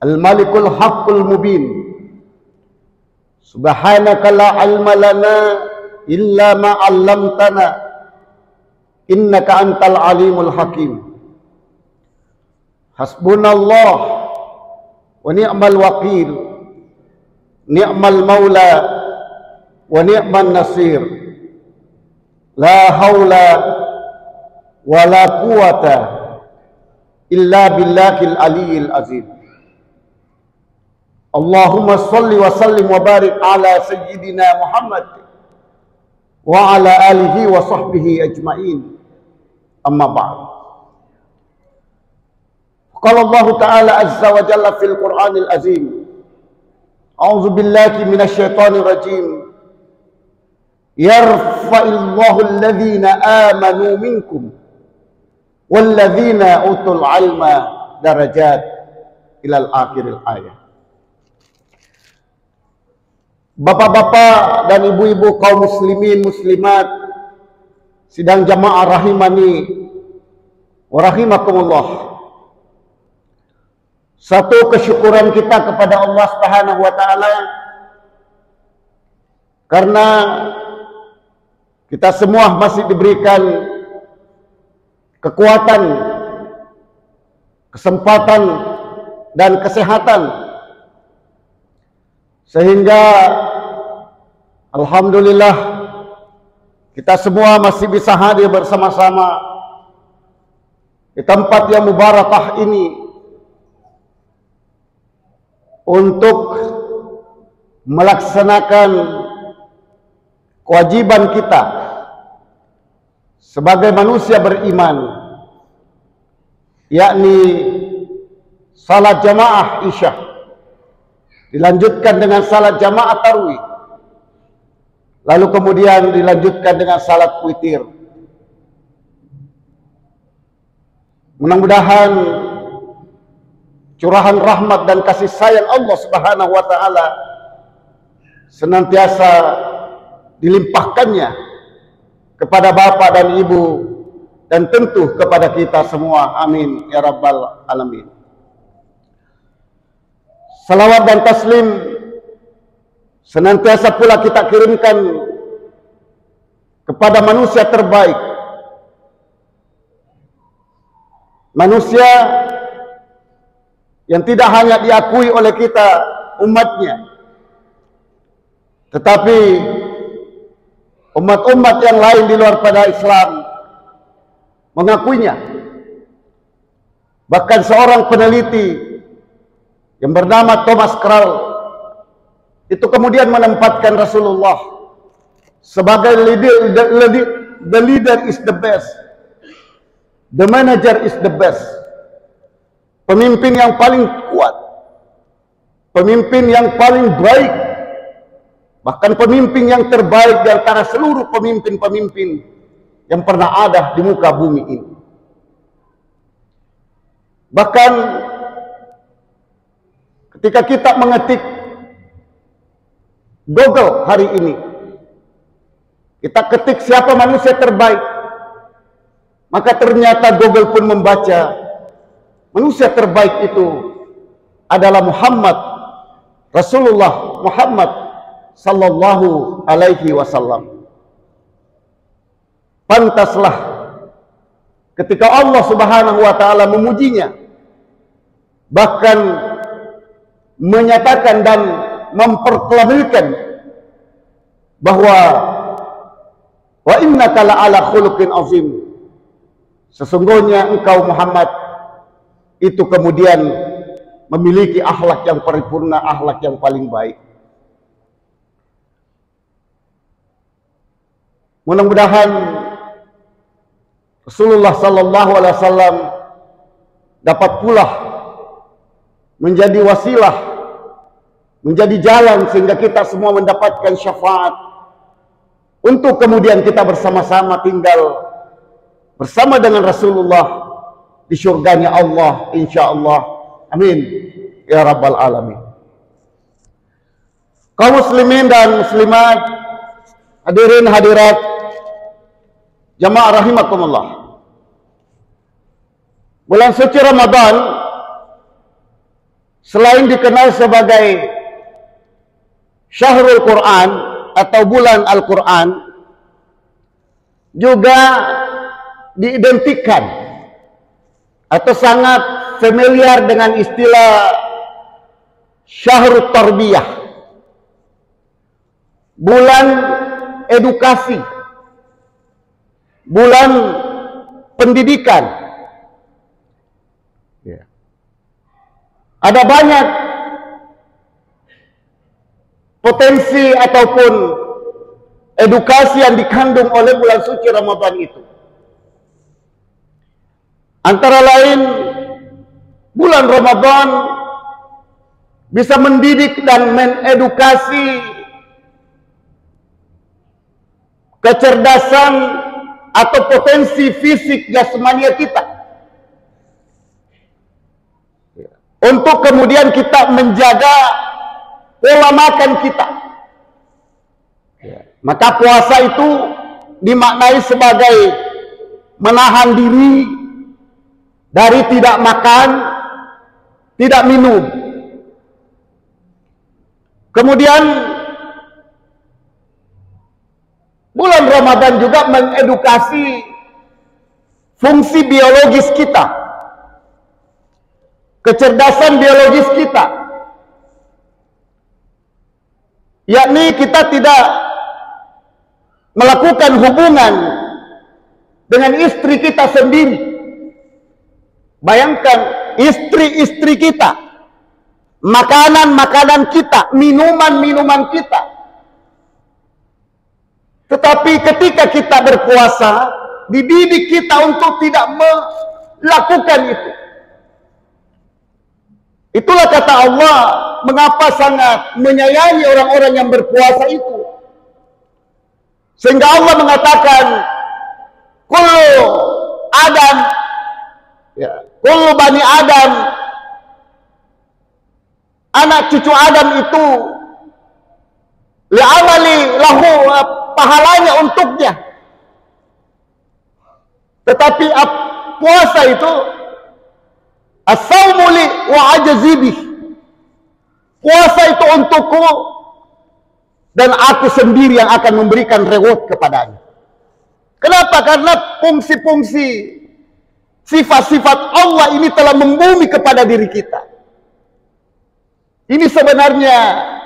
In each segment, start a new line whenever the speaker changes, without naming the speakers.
Al-Malikul Haqqul Mubin. Subhanaka la ilma lana illa ma 'allamtana innaka antal alimul hakim. Hasbunallah wa ni'mal wakil, ni'mal maula wa ni'man nasir. La haula wa la quwata illa billahil aliyil azim. Allahumma salli wa sallim wa barik ala sayyidina Muhammad wa ala alihi wa sahbihi ajma'in. Amma ba'd. Qala Allah Ta'ala azza wa jalla fil Qur'anil azim. A'udzu billahi minasy syaithanir rajim. Yarfa'illahu alladhina amanu minkum walladhina utul ilma darajat ilal akhiril ayat. Bapak-bapak dan ibu-ibu kaum muslimin muslimat sidang jamaah rahimani wa rahimakumullah. Satu kesyukuran kita kepada Allah Subhanahu wa taala karena kita semua masih diberikan kekuatan, kesempatan dan kesehatan, sehingga alhamdulillah kita semua masih bisa hadir bersama-sama di tempat yang mubarakah ini untuk melaksanakan kewajiban kita sebagai manusia beriman, yakni salat jamaah Isya dilanjutkan dengan salat jamaah tarawih, lalu kemudian dilanjutkan dengan salat witir. Mudah-mudahan curahan rahmat dan kasih sayang Allah Subhanahu wa taala senantiasa dilimpahkannya kepada bapak dan ibu dan tentu kepada kita semua. Amin ya rabbal alamin. Salawat dan taslim senantiasa pula kita kirimkan kepada manusia terbaik, manusia yang tidak hanya diakui oleh kita umatnya, tetapi umat-umat yang lain di luar pada Islam mengakuinya. Bahkan seorang peneliti yang bernama Thomas Krall itu kemudian menempatkan Rasulullah sebagai the leader is the best, the manager is the best, pemimpin yang paling kuat, pemimpin yang paling baik, bahkan pemimpin yang terbaik di antara seluruh pemimpin-pemimpin yang pernah ada di muka bumi ini. Bahkan ketika kita mengetik Google hari ini, kita ketik siapa manusia terbaik, maka ternyata Google pun membaca manusia terbaik itu adalah Muhammad, Rasulullah Muhammad sallallahu alaihi wasallam. Pantaslah ketika Allah Subhanahu wa taala memujinya, bahkan menyatakan dan memproklamirkan bahwa wa innaka la'ala khuluqin azim, sesungguhnya engkau Muhammad itu kemudian memiliki akhlak yang paripurna, akhlak yang paling baik. Mudah-mudahan Rasulullah sallallahu alaihi wasallam dapat pula menjadi wasilah, menjadi jalan sehingga kita semua mendapatkan syafaat untuk kemudian kita bersama-sama tinggal bersama dengan Rasulullah di syurganya Allah insyaallah. Amin ya rabbal alamin. Kaum muslimin dan muslimat, hadirin hadirat jamaah rahimakumullah. Bulan suci Ramadan selain dikenal sebagai Syahrul Quran atau bulan Al-Quran, juga diidentikan atau sangat familiar dengan istilah Syahrul Tarbiyah, bulan edukasi, bulan pendidikan. Ada banyak potensi ataupun edukasi yang dikandung oleh bulan suci Ramadan itu. Antara lain, bulan Ramadan bisa mendidik dan mengedukasi kecerdasan atau potensi fisik jasmania kita, untuk kemudian kita menjaga pola makan kita. Maka puasa itu dimaknai sebagai menahan diri dari tidak makan, tidak minum. Kemudian bulan Ramadan juga mengedukasi fungsi biologis kita, kecerdasan biologis kita, yakni kita tidak melakukan hubungan dengan istri kita sendiri. Bayangkan, istri-istri kita, makanan-makanan kita, minuman-minuman kita. Tetapi ketika kita berpuasa, dididik kita untuk tidak melakukan itu. Itulah kata Allah, mengapa sangat menyayangi orang-orang yang berpuasa itu. Sehingga Allah mengatakan, kullu Adam, kullu bani Adam, anak cucu Adam itu li'amali lahu, pahalanya untuknya. Tetapi puasa itu as-sawmu li wa ajzibih. Puasa itu untukku dan aku sendiri yang akan memberikan reward kepadanya. Kenapa? Karena fungsi-fungsi sifat-sifat Allah ini telah membumi kepada diri kita. Ini sebenarnya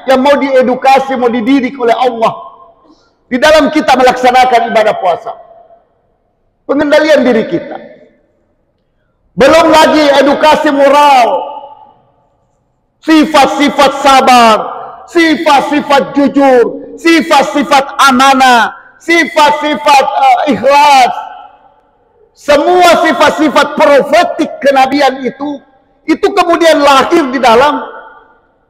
yang mau diedukasi, mau dididik oleh Allah di dalam kita melaksanakan ibadah puasa. Pengendalian diri kita. Belum lagi edukasi moral, sifat-sifat sabar, sifat-sifat jujur, sifat-sifat amanah, sifat-sifat ikhlas. Semua sifat-sifat profetik kenabian itu kemudian lahir di dalam,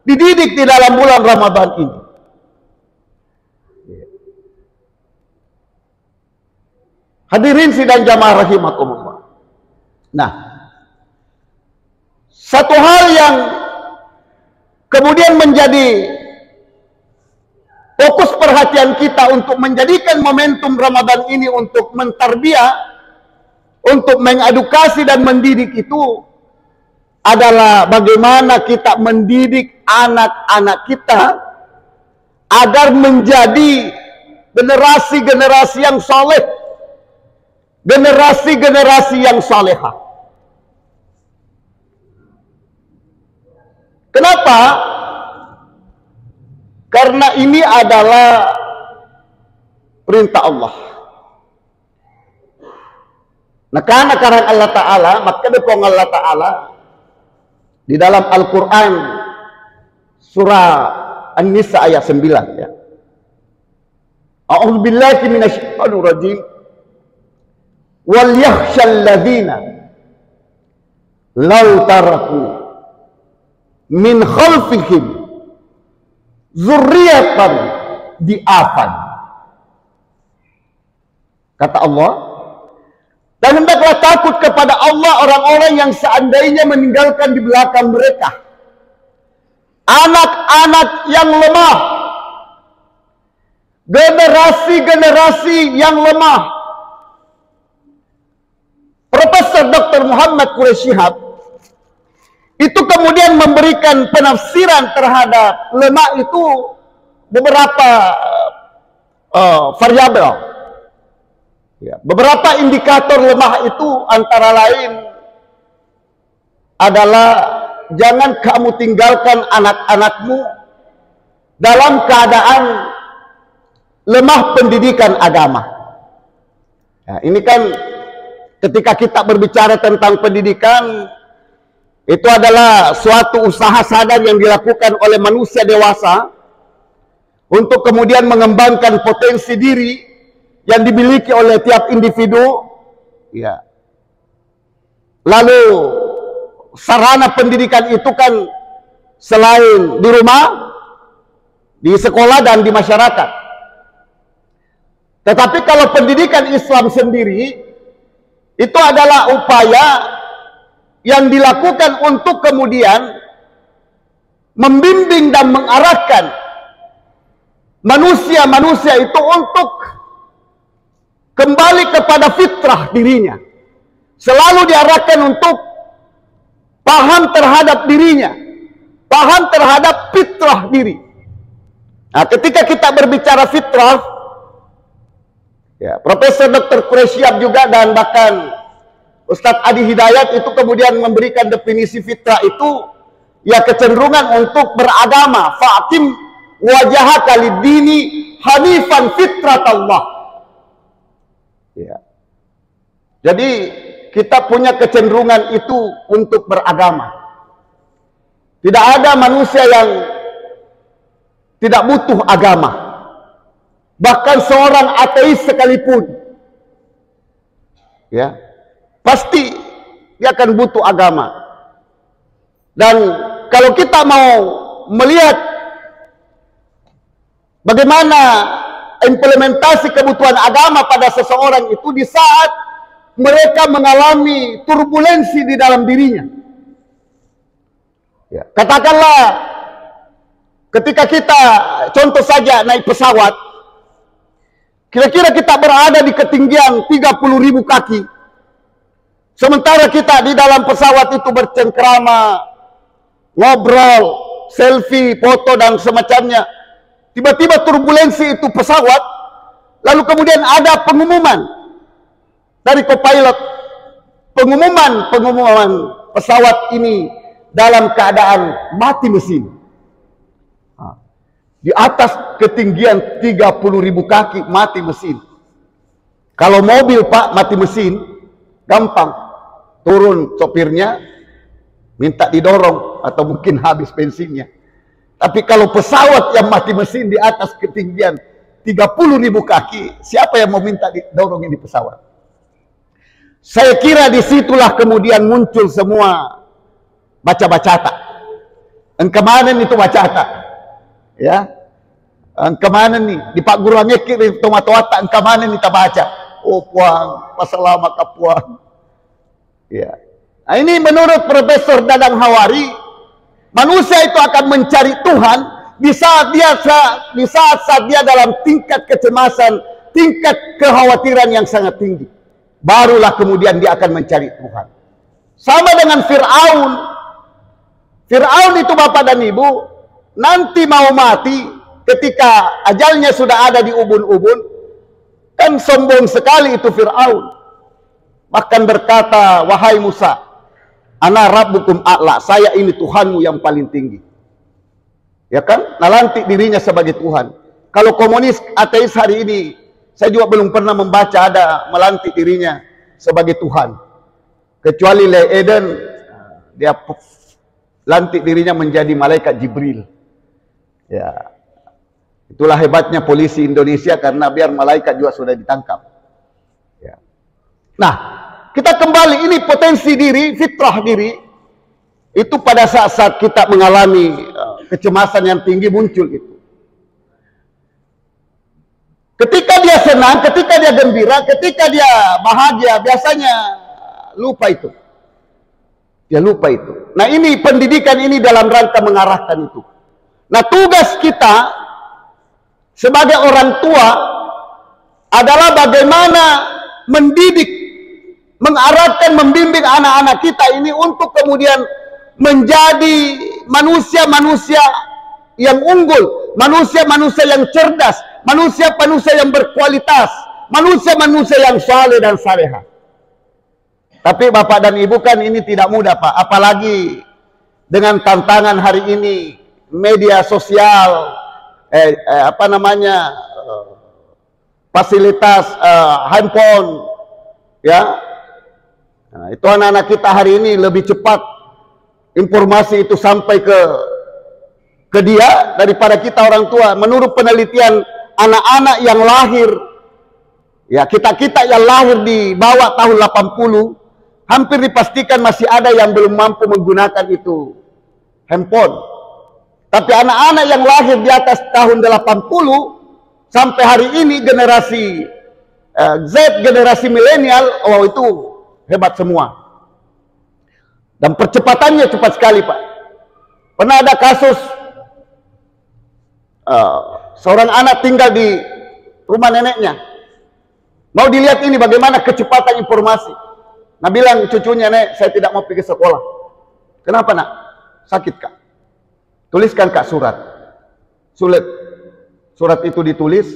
dididik di dalam bulan Ramadan ini. Hadirin sidang jamaah rahimakumullah. Nah, satu hal yang kemudian menjadi fokus perhatian kita untuk menjadikan momentum Ramadan ini untuk mentarbiyah, untuk mengedukasi dan mendidik itu adalah bagaimana kita mendidik anak-anak kita agar menjadi generasi-generasi yang saleh, generasi-generasi yang salehah. Kenapa? Karena ini adalah perintah Allah. Nah, karena Allah Ta'ala, maka depong Allah Ta'ala di dalam Al-Quran surah An-Nisa ayat 9 ya. A'udzu billahi minasyaitonir rajim. Wal yakhshal ladzina law taraku min khalfihim zurriyatan di'afan. Kata Allah, dan hendaklah takut kepada Allah orang-orang yang seandainya meninggalkan di belakang mereka anak-anak yang lemah, generasi-generasi yang lemah. Profesor Dr. Muhammad Quraish Shihab itu kemudian memberikan penafsiran terhadap lemah itu beberapa variabel. Ya, beberapa indikator lemah itu antara lain adalah jangan kamu tinggalkan anak-anakmu dalam keadaan lemah pendidikan agama. Nah, ini kan ketika kita berbicara tentang pendidikan, itu adalah suatu usaha sadar yang dilakukan oleh manusia dewasa untuk kemudian mengembangkan potensi diri yang dimiliki oleh tiap individu. Ya. Lalu sarana pendidikan itu kan selain di rumah, di sekolah dan di masyarakat. Tetapi kalau pendidikan Islam sendiri itu adalah upaya yang dilakukan untuk kemudian membimbing dan mengarahkan manusia-manusia itu untuk kembali kepada fitrah dirinya. Selalu diarahkan untuk paham terhadap dirinya, paham terhadap fitrah diri. Nah, ketika kita berbicara fitrah, ya, Profesor Dr. Quresyab juga dan bahkan Ustadz Adi Hidayat itu kemudian memberikan definisi fitrah itu ya kecenderungan untuk beragama. Fa'atim wajahaka lid-dini hanifan fitrat Allah. Ya. Jadi kita punya kecenderungan itu untuk beragama. Tidak ada manusia yang tidak butuh agama. Bahkan seorang ateis sekalipun, ya, pasti dia akan butuh agama. Dan kalau kita mau melihat bagaimana implementasi kebutuhan agama pada seseorang itu di saat mereka mengalami turbulensi di dalam dirinya. Ya, katakanlah ketika kita contoh saja naik pesawat, kira-kira kita berada di ketinggian 30.000 kaki. Sementara kita di dalam pesawat itu bercengkrama, ngobrol, selfie, foto dan semacamnya. Tiba-tiba turbulensi itu pesawat, lalu kemudian ada pengumuman dari co-pilot, pengumuman pesawat ini dalam keadaan mati mesin. Di atas ketinggian 30.000 kaki mati mesin. Kalau mobil Pak mati mesin, gampang. Turun sopirnya, minta didorong atau mungkin habis bensinnya. Tapi kalau pesawat yang mati mesin di atas ketinggian 30.000 kaki, siapa yang mau minta didorongin di pesawat? Saya kira disitulah kemudian muncul semua baca-bacata. Engkemanen itu bacata. Ya, engkemanen nih di Pak Guru ngekir di tomat-tomata engkemanen kita baca. Oh puang, pasalama kapuang. Ya. Nah, ini menurut Profesor Dadang Hawari, manusia itu akan mencari Tuhan di saat dia dalam tingkat kecemasan, tingkat kekhawatiran yang sangat tinggi. Barulah kemudian dia akan mencari Tuhan. Sama dengan Fir'aun. Fir'aun itu Bapak dan Ibu, nanti mau mati ketika ajalnya sudah ada di ubun-ubun, kan sombong sekali itu Fir'aun. Bahkan berkata, wahai Musa, ana rabbukum a'la, saya ini Tuhanmu yang paling tinggi. Ya kan? Nalantik dirinya sebagai Tuhan. Kalau komunis ateis hari ini, saya juga belum pernah membaca ada melantik dirinya sebagai Tuhan. Kecuali Le Eden, dia lantik dirinya menjadi malaikat Jibril. Ya, itulah hebatnya polisi Indonesia karena biar malaikat juga sudah ditangkap. Ya. Nah, kita kembali, ini potensi diri, fitrah diri, itu pada saat-saat kita mengalami kecemasan yang tinggi muncul itu. Ketika dia senang, ketika dia gembira, ketika dia bahagia, biasanya lupa itu. Dia lupa itu. Nah, ini pendidikan ini dalam rangka mengarahkan itu. Nah, tugas kita sebagai orang tua adalah bagaimana mendidik, mengarahkan, membimbing anak-anak kita ini untuk kemudian menjadi manusia-manusia yang unggul, manusia-manusia yang cerdas, manusia-manusia yang berkualitas, manusia-manusia yang saleh dan salehah. Tapi Bapak dan Ibu, kan ini tidak mudah, Pak. Apalagi dengan tantangan hari ini, media sosial, fasilitas handphone, ya. Nah, itu anak-anak kita hari ini lebih cepat informasi itu sampai ke dia daripada kita orang tua. Menurut penelitian, anak-anak yang lahir, ya, kita yang lahir di bawah tahun 80, hampir dipastikan masih ada yang belum mampu menggunakan itu handphone. Tapi anak-anak yang lahir di atas tahun 80 sampai hari ini, generasi Z, generasi milenial, oh itu hebat semua. Dan percepatannya cepat sekali, Pak. Pernah ada kasus seorang anak tinggal di rumah neneknya. Mau dilihat ini bagaimana kecepatan informasi. Nah, bilang cucunya, "Nek, saya tidak mau pergi sekolah." "Kenapa, Nak?" "Sakit, Kak." "Tuliskan, Kak, surat." Surat itu ditulis,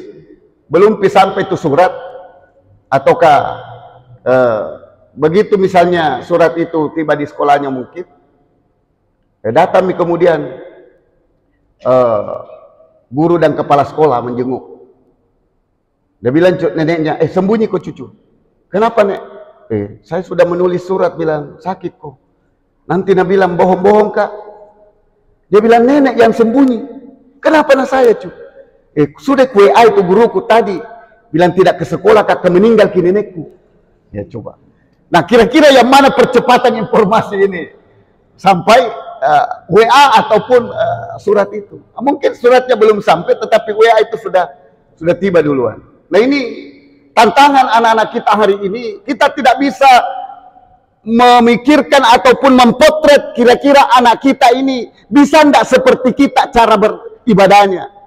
belum sampai itu surat, ataukah begitu misalnya surat itu tiba di sekolahnya mungkin, datang kemudian guru dan kepala sekolah menjenguk. Dia bilang neneknya, "Sembunyi kok cucu." "Kenapa, Nek?" "Saya sudah menulis surat bilang sakit kok." Nanti dia bilang, "Bohong-bohong, Kak." Dia bilang, "Nenek yang sembunyi." "Kenapa nak saya, cu?" "Sudah WA itu guruku tadi bilang tidak ke sekolah, Kak, meninggal ki nenekku." Ya coba. Nah, kira-kira yang mana percepatan informasi ini sampai WA ataupun surat itu? Mungkin suratnya belum sampai, tetapi WA itu sudah tiba duluan. Nah, ini tantangan anak-anak kita hari ini. Kita tidak bisa memikirkan ataupun mempotret kira-kira anak kita ini bisa tidak seperti kita cara beribadahnya.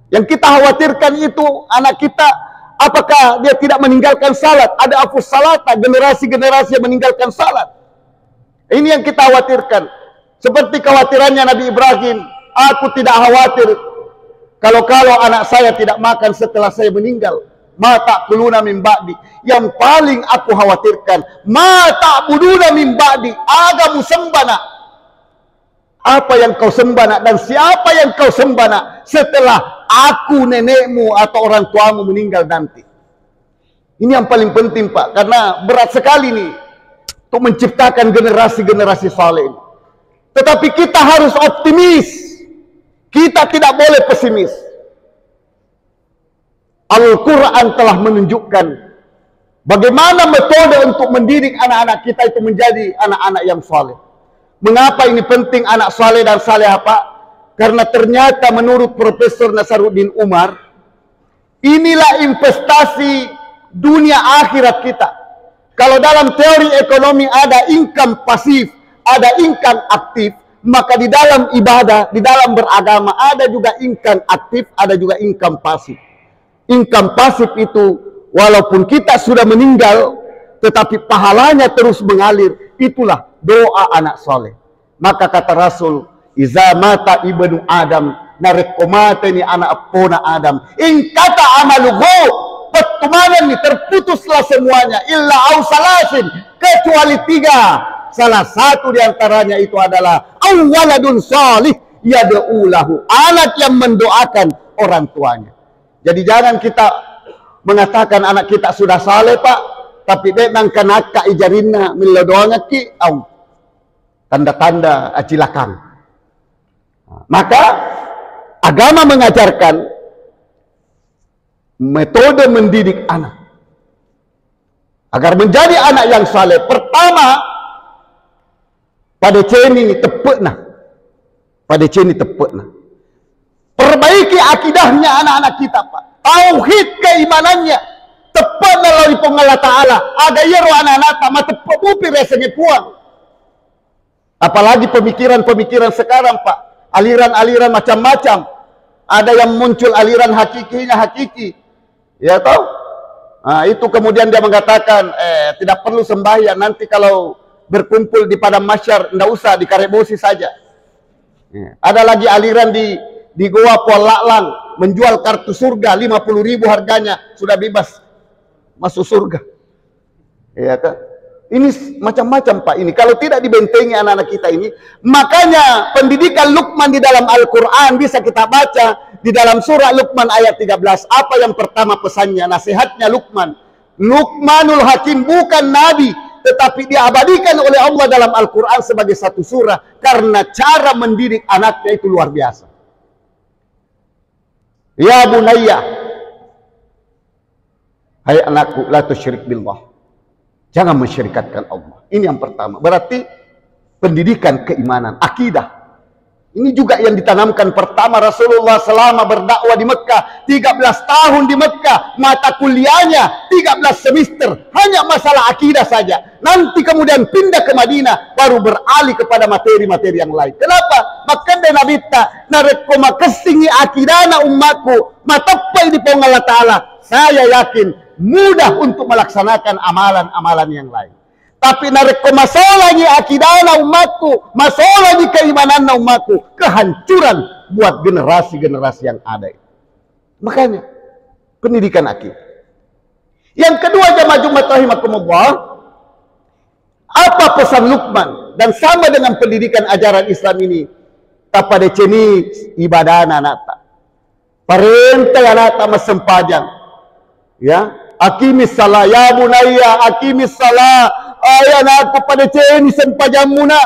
Yang kita khawatirkan itu anak kita, apakah dia tidak meninggalkan salat? Ada afus salata, generasi-generasi yang meninggalkan salat. Ini yang kita khawatirkan. Seperti khawatirannya Nabi Ibrahim, "Aku tidak khawatir kalau anak saya tidak makan setelah saya meninggal. Ma ta'kuluna min ba'di." Yang paling aku khawatirkan, ma ta'buduna min ba'di, agamu sembana. Apa yang kau sembah, dan siapa yang kau sembah setelah aku, nenekmu atau orang tuamu meninggal nanti. Ini yang paling penting, Pak, karena berat sekali nih untuk menciptakan generasi-generasi saleh. Tetapi kita harus optimis. Kita tidak boleh pesimis. Al-Quran telah menunjukkan bagaimana metode untuk mendidik anak-anak kita itu menjadi anak-anak yang saleh. Mengapa ini penting anak saleh dan salehah, Pak? Karena ternyata menurut Profesor Nasaruddin Umar, inilah investasi dunia akhirat kita. Kalau dalam teori ekonomi ada income pasif, ada income aktif, maka di dalam ibadah, di dalam beragama ada juga income aktif, ada juga income pasif. Income pasif itu walaupun kita sudah meninggal, tetapi pahalanya terus mengalir. Itulah doa anak soleh. Maka kata Rasul, "Iza mata ibnu Adam, narekomateni anak pona Adam. In kata amaluhu, pertemanan ini terputuslah semuanya. Illa ausalasin, kecuali 3. Salah satu diantaranya itu adalah awaladun salih yad'ulahu, anak yang mendoakan orang tuanya." Jadi jangan kita mengatakan anak kita sudah saleh, Pak, tapi memang kanaka ijarinna milodoanya ki au tanda-tanda acilakang. Maka agama mengajarkan metode mendidik anak agar menjadi anak yang saleh. Pertama, pada ceni tepukna, perbaiki akidahnya anak-anak kita, Pak. Tauhid keimanannya tepat melalui Allah Ta'ala. Ada yero anak-anak tak tepat bupi resenya puang. Apalagi pemikiran-pemikiran sekarang, Pak. Aliran-aliran macam-macam. Ada yang muncul aliran hakikinya hakiki. Ya tahu? Nah, itu kemudian dia mengatakan tidak perlu sembahyang. Nanti kalau berkumpul di padang mahsyar, ndak usah di Karebosi saja. Ya. Ada lagi aliran di Goa Pual Laklang menjual kartu surga 50.000 harganya, sudah bebas masuk surga. Ya kan? Ini macam-macam Pak ini. Kalau tidak dibentengi anak-anak kita ini, makanya pendidikan Luqman di dalam Al-Quran bisa kita baca di dalam surah Luqman ayat 13. Apa yang pertama pesannya, nasihatnya Luqman? Luqmanul Hakim bukan nabi, tetapi diabadikan oleh Allah dalam Al-Quran sebagai satu surah karena cara mendidik anaknya itu luar biasa. Ya bunayya, hai anakku, la tusyrik billah. Jangan mensyirikatkan Allah. Ini yang pertama. Berarti pendidikan keimanan, akidah. Ini juga yang ditanamkan pertama Rasulullah selama berdakwah di Mekah. 13 tahun di Mekah. Mata kuliahnya 13 semester. Hanya masalah akidah saja. Nanti kemudian pindah ke Madinah. Baru beralih kepada materi-materi yang lain. Kenapa? Maka Nabi ta narekoma kesingi akidana ummaku. Matapai di pong Allah Ta'ala. Saya yakin mudah untuk melaksanakan amalan-amalan yang lain. Tapi nareko masalah ni akidana umatku, masalah ni keimanan umatku, kehancuran buat generasi-generasi yang ada. Makanya pendidikan akidah. Yang kedua, jamaah Jumat rahimakumullah, apa pesan Luqman dan sama dengan pendidikan ajaran Islam ini? Tapada ceni ibadah anak-anak. Perintah anak-anak mesempajang. Ya, akimis salah ya bunayya, akimis salah ayat pada ceni sempajamuna.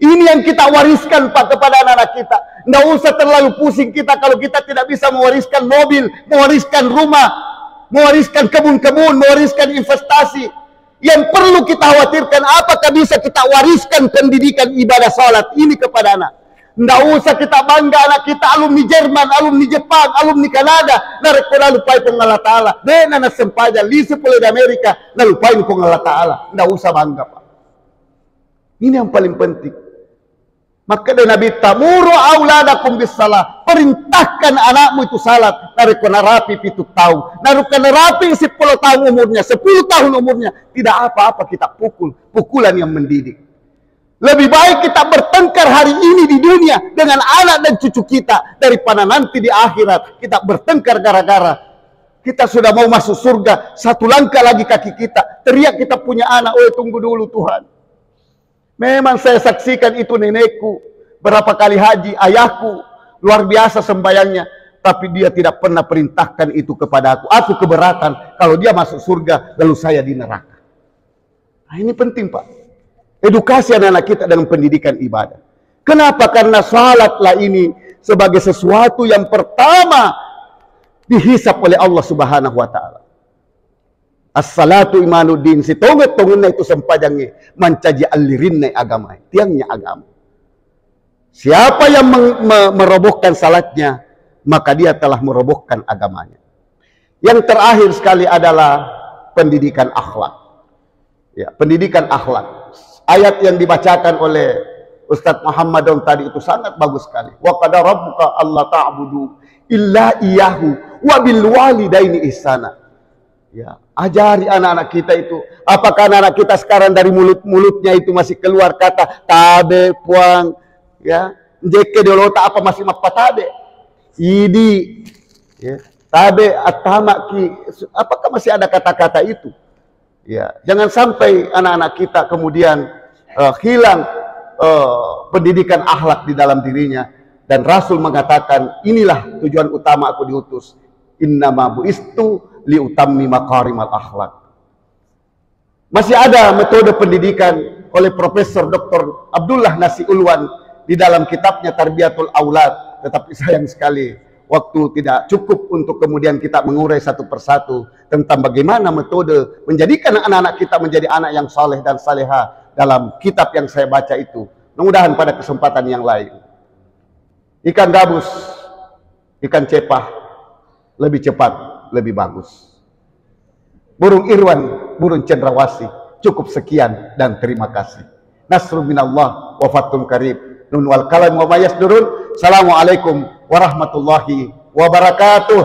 Ini yang kita wariskan Pak kepada anak-anak kita. Nggak usah terlalu pusing kita kalau kita tidak bisa mewariskan mobil, mewariskan rumah, mewariskan kebun-kebun, mewariskan investasi. Yang perlu kita khawatirkan, apakah bisa kita wariskan pendidikan ibadah salat ini kepada anak. Nggak usah kita bangga anak kita alumni Jerman, alumni Jepang, alumni Kanada. Nareko lupai pong Allah Ta'ala. Dena na sempaja, lisi pula di Amerika. Nalupai pong Allah Ta'ala. Nggak usah bangga Pak. Ini yang paling penting. Maka dari Nabi tamuru auladakum bis salah. Perintahkan anakmu itu salat. Nareko narapi 7 tahun. Nareko narapi 10 tahun umurnya. 10 tahun umurnya. Tidak apa-apa kita pukul. Pukulan yang mendidik. Lebih baik kita bertengkar hari ini di dunia dengan anak dan cucu kita daripada nanti di akhirat kita bertengkar gara-gara kita sudah mau masuk surga, 1 langkah lagi kaki kita teriak kita punya anak, oh tunggu dulu Tuhan. Memang saya saksikan itu nenekku berapa kali haji, ayahku luar biasa sembayangnya, tapi dia tidak pernah perintahkan itu kepada aku. Aku keberatan kalau dia masuk surga lalu saya di neraka. Nah, ini penting Pak. Edukasi anak-anak kita dengan pendidikan ibadah. Kenapa? Karena salatlah ini sebagai sesuatu yang pertama dihisap oleh Allah Subhanahu wa Ta'ala. As-salatu imanuddin. Si tonget-tongetnya itu sempajangnya mancaji alirinnya agama. Tiangnya agama. Siapa yang merobohkan salatnya, maka dia telah merobohkan agamanya. Yang terakhir sekali adalah pendidikan akhlak. Ya, pendidikan akhlak. Ayat yang dibacakan oleh Ustadz Muhammad Dong tadi itu sangat bagus sekali. Wa qada rabbuka alla ta'budu illa iyyahu wa bil walidaini ihsana. Ya, ajari anak-anak kita itu. Apakah anak-anak kita sekarang dari mulut-mulutnya itu masih keluar kata tabe, puang, ya, jeke dolota apa masih mapatabe? Idi, ya, tabe atamaki, apakah masih ada kata-kata itu? Ya, jangan sampai anak-anak kita kemudian hilang pendidikan akhlak di dalam dirinya. Dan Rasul mengatakan, inilah tujuan utama aku diutus. Innama bu'istu liutammi makarimal akhlak. Masih ada metode pendidikan oleh Profesor Dr. Abdullah Nasi Ulwan di dalam kitabnya Tarbiyatul Aulad. Tetapi sayang sekali, waktu tidak cukup untuk kemudian kita mengurai satu persatu tentang bagaimana metode menjadikan anak-anak kita menjadi anak yang saleh dan saleha dalam kitab yang saya baca itu. Mudah-mudahan pada kesempatan yang lain. Ikan gabus, ikan cepah, lebih cepat, lebih bagus. Burung irwan, burung cendrawasih. Cukup sekian dan terima kasih. Nasrun minallah wa fathun qarib. Nun wal kalam wa mayasdurun. Assalamualaikum warahmatullahi wabarakatuh.